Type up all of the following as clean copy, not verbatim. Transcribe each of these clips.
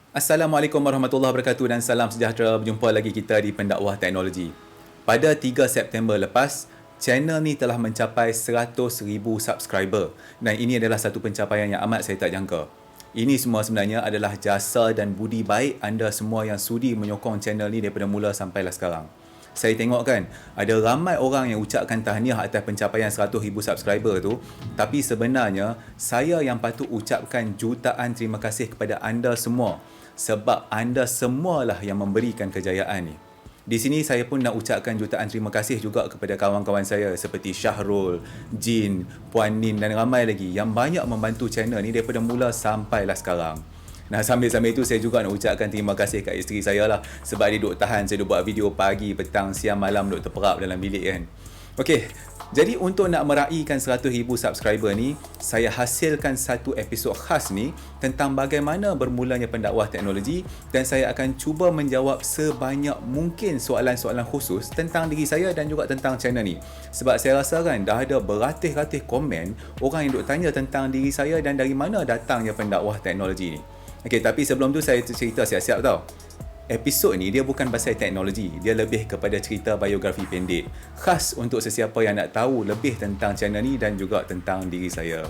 Assalamualaikum warahmatullahi wabarakatuh dan salam sejahtera. Berjumpa lagi kita di Pendakwah Teknologi. Pada 3 September lepas, channel ni telah mencapai 100,000 subscriber dan ini adalah satu pencapaian yang amat saya tak jangka. Ini semua sebenarnya adalah jasa dan budi baik anda semua yang sudi menyokong channel ni daripada mula sampailah sekarang. Saya tengok kan, ada ramai orang yang ucapkan tahniah atas pencapaian 100,000 subscriber tu, tapi sebenarnya saya yang patut ucapkan jutaan terima kasih kepada anda semua sebab anda semualah yang memberikan kejayaan ni. Di sini saya pun nak ucapkan jutaan terima kasih juga kepada kawan-kawan saya seperti Syahrul, Jin, Puan Nin dan ramai lagi yang banyak membantu channel ni daripada mula sampailah sekarang. Nah, sambil-sambil itu saya juga nak ucapkan terima kasih kat isteri saya lah sebab dia duk tahan saya duk buat video pagi, petang, siang, malam duk terperap dalam bilik kan. Okey, jadi untuk nak meraihkan 100,000 subscriber ni, saya hasilkan satu episod khas ni tentang bagaimana bermulanya pendakwah teknologi dan saya akan cuba menjawab sebanyak mungkin soalan-soalan khusus tentang diri saya dan juga tentang channel ni. Sebab saya rasa kan dah ada beratus-ratus komen orang yang duk tanya tentang diri saya dan dari mana datangnya pendakwah teknologi ni. Okey, tapi sebelum tu saya cerita siap-siap tau. Episod ni dia bukan pasal teknologi, dia lebih kepada cerita biografi pendek. Khas untuk sesiapa yang nak tahu lebih tentang channel ni dan juga tentang diri saya.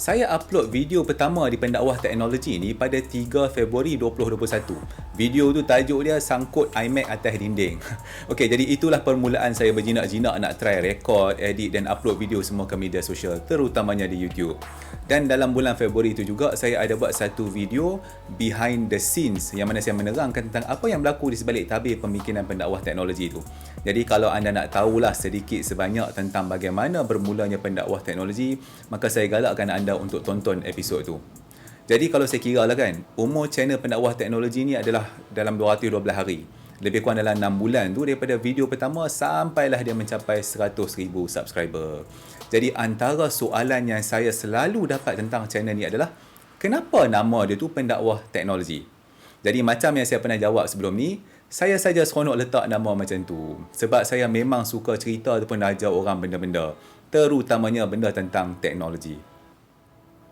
Saya upload video pertama di Pendakwah Teknologi ni pada 3 Februari 2021. Video tu tajuk dia Sangkut iMac atas dinding. Okey, jadi itulah permulaan saya berjinak-jinak nak try record, edit dan upload video semua ke media sosial, terutamanya di YouTube. Dan dalam bulan Februari itu juga saya ada buat satu video behind the scenes yang mana saya menerangkan tentang apa yang berlaku di sebalik tabir pembikinan pendakwah teknologi itu. Jadi kalau anda nak tahulah sedikit sebanyak tentang bagaimana bermulanya pendakwah teknologi, maka saya galakkan anda untuk tonton episod tu. Jadi kalau saya kira lah kan, umur channel pendakwah teknologi ni adalah dalam 212 hari. Lebih kurang dalam 6 bulan tu daripada video pertama sampailah dia mencapai 100,000 subscriber. Jadi antara soalan yang saya selalu dapat tentang channel ni adalah kenapa nama dia tu Pendakwah Teknologi? Jadi macam yang saya pernah jawab sebelum ni, saya saja seronok letak nama macam tu. Sebab saya memang suka cerita ataupun ajar orang benda-benda. Terutamanya benda tentang teknologi.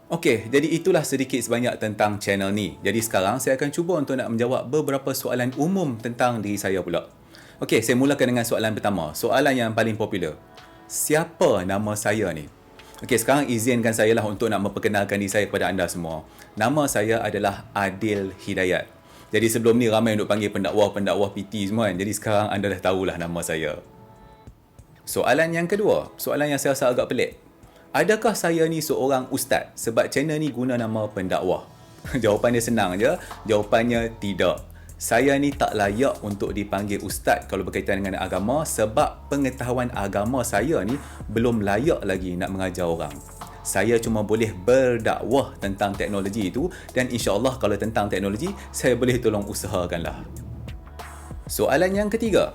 Okey, jadi itulah sedikit sebanyak tentang channel ni. Jadi sekarang saya akan cuba untuk nak menjawab beberapa soalan umum tentang diri saya pula. Okey, saya mulakan dengan soalan pertama. Soalan yang paling popular. Siapa nama saya ni? Okey, sekarang izinkan saya lah untuk nak memperkenalkan diri saya kepada anda semua. Nama saya adalah Adil Hidayat. Jadi sebelum ni ramai yang duk panggil pendakwah PT semua kan. Jadi sekarang anda dah tahulah nama saya. Soalan yang kedua, soalan yang saya rasa agak pelik. Adakah saya ni seorang ustaz sebab channel ni guna nama pendakwah? Jawapannya senang je, jawapannya tidak. Saya ni tak layak untuk dipanggil ustaz kalau berkaitan dengan agama sebab pengetahuan agama saya ni belum layak lagi nak mengajar orang. Saya cuma boleh berdakwah tentang teknologi itu dan insya-Allah kalau tentang teknologi saya boleh tolong usahakanlah. Soalan yang ketiga.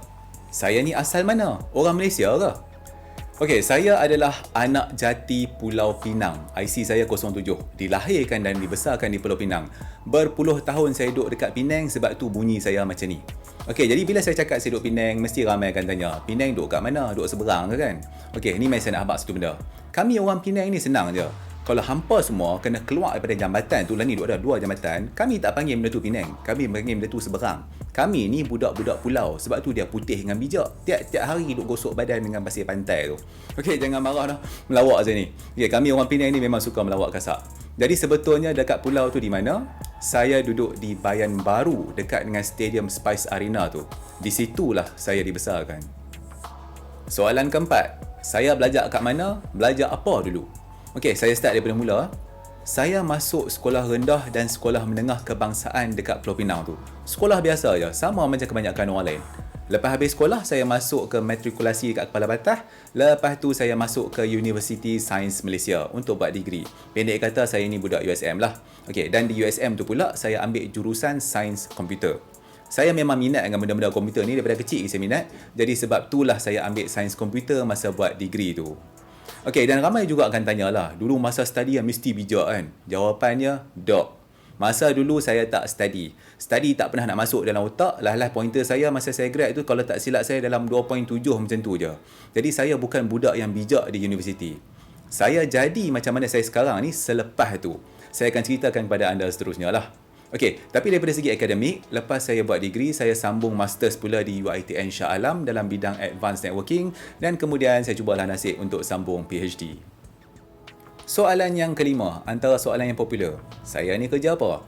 Saya ni asal mana? Orang Malaysia ke? Okey, saya adalah anak jati Pulau Pinang. IC saya 07. Dilahirkan dan dibesarkan di Pulau Pinang. Berpuluh tahun saya duduk dekat Penang sebab tu bunyi saya macam ni. Okey, jadi bila saya cakap saya duduk Penang, mesti ramai akan tanya, Penang duduk kat mana? Duduk seberang ke kan? Okey, ni saya nak habaq satu benda. Kami orang Penang ni senang je. Kalau hampa semua kena keluar daripada jambatan tu lah ni, duk ada 2 jambatan, kami tak panggil benda tu Penang. Kami panggil benda tu seberang. Kami ni budak-budak pulau, sebab tu dia putih dengan bijak. Tiap-tiap hari duk gosok badan dengan pasir pantai tu. Okey, jangan marah dah. Melawak saya ni. Okey, kami orang Penang ni memang suka melawak kasar. Jadi sebetulnya dekat pulau tu di mana? Saya duduk di Bayan Baru dekat dengan Stadium Spice Arena tu. Di situlah saya dibesarkan. Soalan keempat. Saya belajar kat mana? Belajar apa dulu? Okey, saya start daripada mula. Saya masuk sekolah rendah dan sekolah menengah kebangsaan dekat Pulau Pinang tu. Sekolah biasa je, sama macam kebanyakan orang lain. Lepas habis sekolah, saya masuk ke matrikulasi kat Kepala Patah. Lepas tu saya masuk ke Universiti Sains Malaysia untuk buat degree. Pendek kata, saya ni budak USM lah. Okey, dan di USM tu pula, saya ambil jurusan Sains Komputer. Saya memang minat dengan benda-benda komputer ni daripada kecil saya minat. Jadi sebab itulah saya ambil Sains Komputer masa buat degree tu. Okey, dan ramai juga akan tanyalah, dulu masa study yang mesti bijak kan? Jawapannya, dok. Masa dulu saya tak study. Study tak pernah nak masuk dalam otak. Lah pointer saya masa saya grad tu kalau tak silap saya dalam 2.7 macam tu je. Jadi saya bukan budak yang bijak di universiti. Saya jadi macam mana saya sekarang ni selepas tu. Saya akan ceritakan kepada anda seterusnya lah. Okey, tapi daripada segi akademik, lepas saya buat degree, saya sambung masters pula di UiTM Shah Alam dalam bidang Advanced Networking dan kemudian saya cubalah nasib untuk sambung PhD. Soalan yang kelima, antara soalan yang popular. Saya ni kerja apa?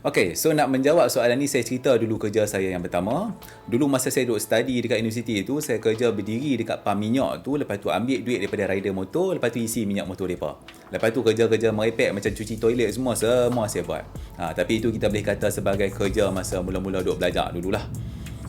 Okey, so nak menjawab soalan ni, saya cerita dulu kerja saya yang pertama. Dulu masa saya duduk study dekat universiti tu, saya kerja berdiri dekat pam minyak tu, lepas tu ambil duit daripada rider motor, lepas tu isi minyak motor mereka. Lepas tu kerja-kerja merepek macam cuci toilet semua saya buat. Tapi itu kita boleh kata sebagai kerja masa mula-mula duduk belajar dululah.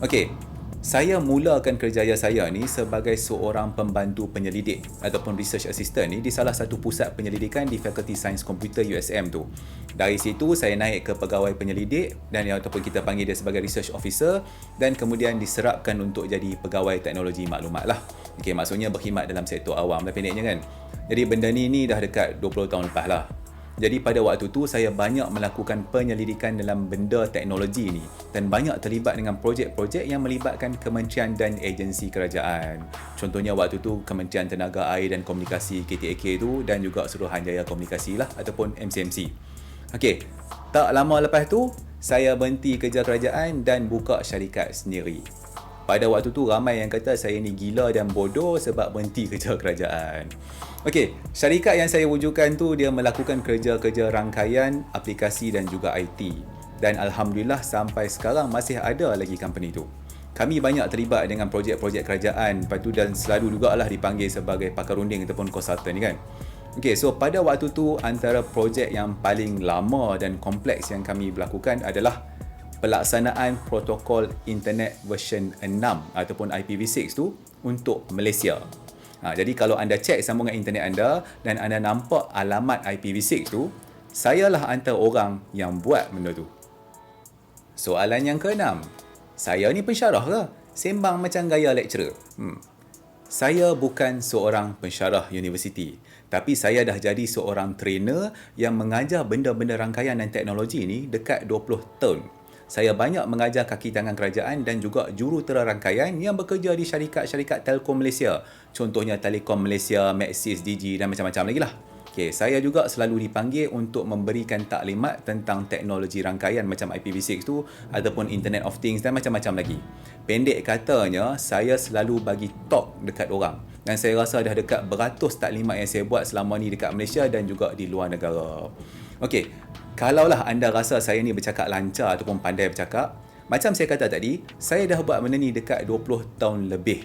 Okey. Saya mulakan kerjaya saya ni sebagai seorang pembantu penyelidik ataupun research assistant ni di salah satu pusat penyelidikan di Fakulti Sains Komputer USM tu. Dari situ saya naik ke pegawai penyelidik dan ataupun kita panggil dia sebagai research officer dan kemudian diserapkan untuk jadi pegawai teknologi maklumat lah. Okey, maksudnya berkhidmat dalam sektor awam lah pendeknya kan. Jadi benda ni dah dekat 20 tahun lepas lah. Jadi pada waktu tu saya banyak melakukan penyelidikan dalam benda teknologi ni dan banyak terlibat dengan projek-projek yang melibatkan kementerian dan agensi kerajaan. Contohnya waktu tu Kementerian Tenaga Air dan Komunikasi KTAK tu dan juga Suruhanjaya Komunikasi lah ataupun MCMC. Okey, tak lama lepas tu saya berhenti kerja kerajaan dan buka syarikat sendiri. Pada waktu tu ramai yang kata saya ni gila dan bodoh sebab berhenti kerja kerajaan. Okey, syarikat yang saya wujudkan tu dia melakukan kerja-kerja rangkaian, aplikasi dan juga IT. Dan Alhamdulillah sampai sekarang masih ada lagi company tu. Kami banyak terlibat dengan projek-projek kerajaan, lepas tu dan selalu jugalah dipanggil sebagai pakar runding ataupun consultant ni kan. Okey, so pada waktu tu antara projek yang paling lama dan kompleks yang kami lakukan adalah pelaksanaan protokol internet version 6 ataupun IPv6 tu untuk Malaysia. Jadi kalau anda cek sambungan internet anda dan anda nampak alamat IPv6 tu, sayalah antara orang yang buat benda tu. Soalan yang keenam. Saya ni pensyarah ke? Sembang macam gaya lecturer. Saya bukan seorang pensyarah universiti, tapi saya dah jadi seorang trainer yang mengajar benda-benda rangkaian dan teknologi ni dekat 20 tahun. Saya banyak mengajar kaki tangan kerajaan dan juga jurutera rangkaian yang bekerja di syarikat-syarikat Telkom Malaysia. Contohnya Telekom Malaysia, Maxis, Digi dan macam-macam lagi lah. Okay, saya juga selalu dipanggil untuk memberikan taklimat tentang teknologi rangkaian macam IPv6 tu ataupun Internet of Things dan macam-macam lagi. Pendek katanya, saya selalu bagi talk dekat orang. Dan saya rasa dah dekat beratus taklimat yang saya buat selama ni dekat Malaysia dan juga di luar negara. Okey, kalaulah anda rasa saya ni bercakap lancar ataupun pandai bercakap, macam saya kata tadi, saya dah buat benda ni dekat 20 tahun lebih.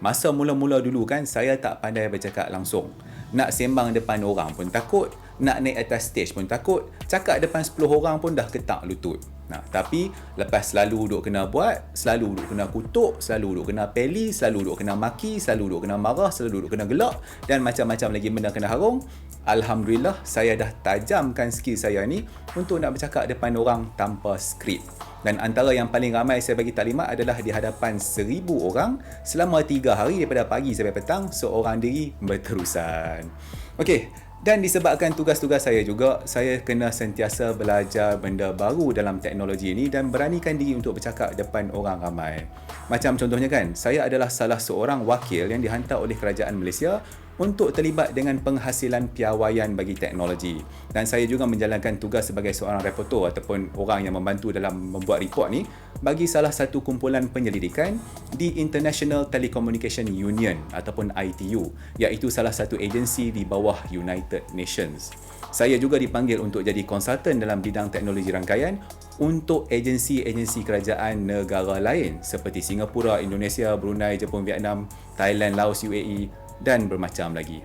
Masa mula-mula dulu kan, saya tak pandai bercakap langsung. Nak sembang depan orang pun takut, nak naik atas stage pun takut, cakap depan 10 orang pun dah ketak lutut. Tapi lepas selalu duk kena buat, selalu duk kena kutuk, selalu duk kena peli, selalu duk kena maki, selalu duk kena marah, selalu duk kena gelak dan macam-macam lagi benda kena harung, Alhamdulillah saya dah tajamkan skill saya ni untuk nak bercakap depan orang tanpa skrip. Dan antara yang paling ramai saya bagi taklimat adalah di hadapan 1000 orang selama 3 hari daripada pagi sampai petang, seorang diri berterusan. Okey. Dan disebabkan tugas-tugas saya juga, saya kena sentiasa belajar benda baru dalam teknologi ini dan beranikan diri untuk bercakap depan orang ramai. Macam contohnya kan, saya adalah salah seorang wakil yang dihantar oleh kerajaan Malaysia untuk terlibat dengan penghasilan piawaian bagi teknologi. Dan saya juga menjalankan tugas sebagai seorang reporter ataupun orang yang membantu dalam membuat report ni bagi salah satu kumpulan penyelidikan di International Telecommunication Union ataupun ITU, iaitu salah satu agensi di bawah United Nations. Saya juga dipanggil untuk jadi konsultan dalam bidang teknologi rangkaian untuk agensi-agensi kerajaan negara lain seperti Singapura, Indonesia, Brunei, Jepun, Vietnam, Thailand, Laos, UAE dan bermacam lagi.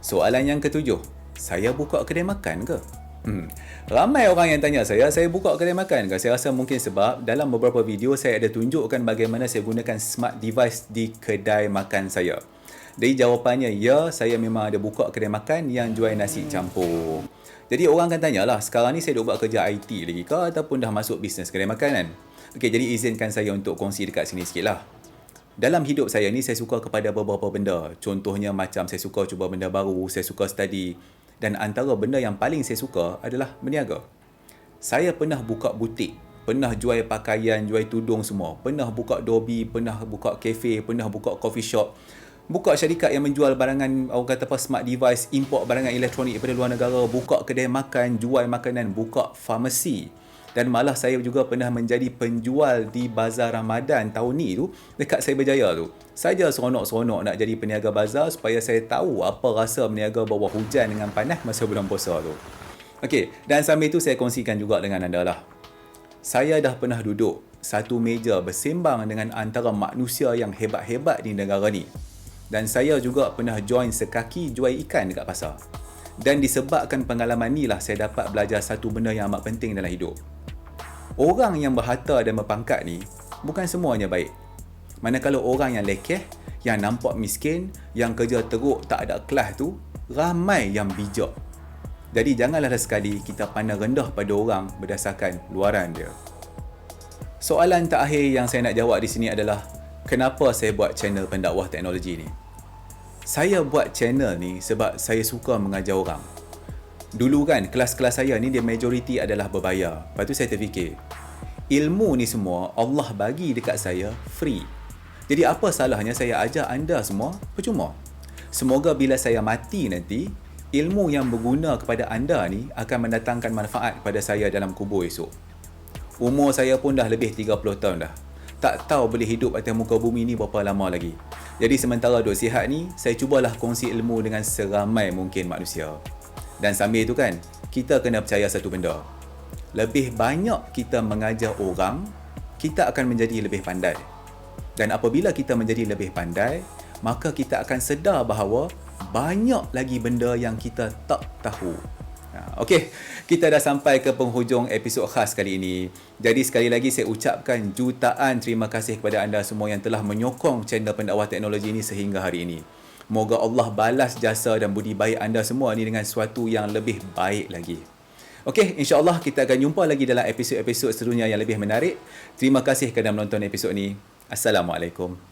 Soalan yang ketujuh, saya buka kedai makan ke? Ramai orang yang tanya saya buka kedai makan ke? Saya rasa mungkin sebab dalam beberapa video saya ada tunjukkan bagaimana saya gunakan smart device di kedai makan saya. Jadi jawapannya ya, saya memang ada buka kedai makan yang jual nasi campur. Jadi orang akan tanyalah, sekarang ni saya duk buat kerja IT lagi ke ataupun dah masuk bisnes kedai makanan? Okey, jadi izinkan saya untuk kongsi dekat sini sikit lah. Dalam hidup saya ni, saya suka kepada beberapa benda. Contohnya macam saya suka cuba benda baru, saya suka study. Dan antara benda yang paling saya suka adalah berniaga. Saya pernah buka butik, pernah jual pakaian, jual tudung semua, pernah buka dobi, pernah buka kafe, pernah buka coffee shop, buka syarikat yang menjual barangan, orang kata apa, smart device, import barangan elektronik daripada luar negara, buka kedai makan, jual makanan, buka farmasi. Dan malah saya juga pernah menjadi penjual di Bazar Ramadan tahun ni tu dekat Cyberjaya tu. Saja seronok-seronok nak jadi peniaga bazar supaya saya tahu apa rasa berniaga bawah hujan dengan panas masa bulan puasa tu. Okey, dan sambil tu saya kongsikan juga dengan anda lah. Saya dah pernah duduk satu meja bersembang dengan antara manusia yang hebat-hebat di negara ni. Dan saya juga pernah join sekaki jual ikan dekat pasar. Dan disebabkan pengalaman ni lah saya dapat belajar satu benda yang amat penting dalam hidup. Orang yang berharta dan berpangkat ni bukan semuanya baik. Manakala orang yang lekeh, yang nampak miskin, yang kerja teruk tak ada kelas tu, ramai yang bijak. Jadi janganlah sekali kita pandang rendah pada orang berdasarkan luaran dia. Soalan terakhir yang saya nak jawab di sini adalah, kenapa saya buat channel pendakwah teknologi ni? Saya buat channel ni sebab saya suka mengajar orang. Dulu kan, kelas-kelas saya ni dia majoriti adalah berbayar. Lepas tu saya terfikir, ilmu ni semua Allah bagi dekat saya free. Jadi apa salahnya saya ajar anda semua percuma? Semoga bila saya mati nanti, ilmu yang berguna kepada anda ni akan mendatangkan manfaat kepada saya dalam kubur esok. Umur saya pun dah lebih 30 tahun dah. Tak tahu boleh hidup atas muka bumi ni berapa lama lagi. Jadi sementara duk sihat ni, saya cubalah kongsi ilmu dengan seramai mungkin manusia. Dan sambil tu kan, kita kena percaya satu benda. Lebih banyak kita mengajar orang, kita akan menjadi lebih pandai. Dan apabila kita menjadi lebih pandai, maka kita akan sedar bahawa banyak lagi benda yang kita tak tahu. Okey, kita dah sampai ke penghujung episod khas kali ini. Jadi sekali lagi saya ucapkan jutaan terima kasih kepada anda semua yang telah menyokong channel pendakwah teknologi ini sehingga hari ini. Moga Allah balas jasa dan budi baik anda semua ni dengan sesuatu yang lebih baik lagi. Okey, insya-Allah kita akan jumpa lagi dalam episod-episod seterusnya yang lebih menarik. Terima kasih kerana menonton episod ni. Assalamualaikum.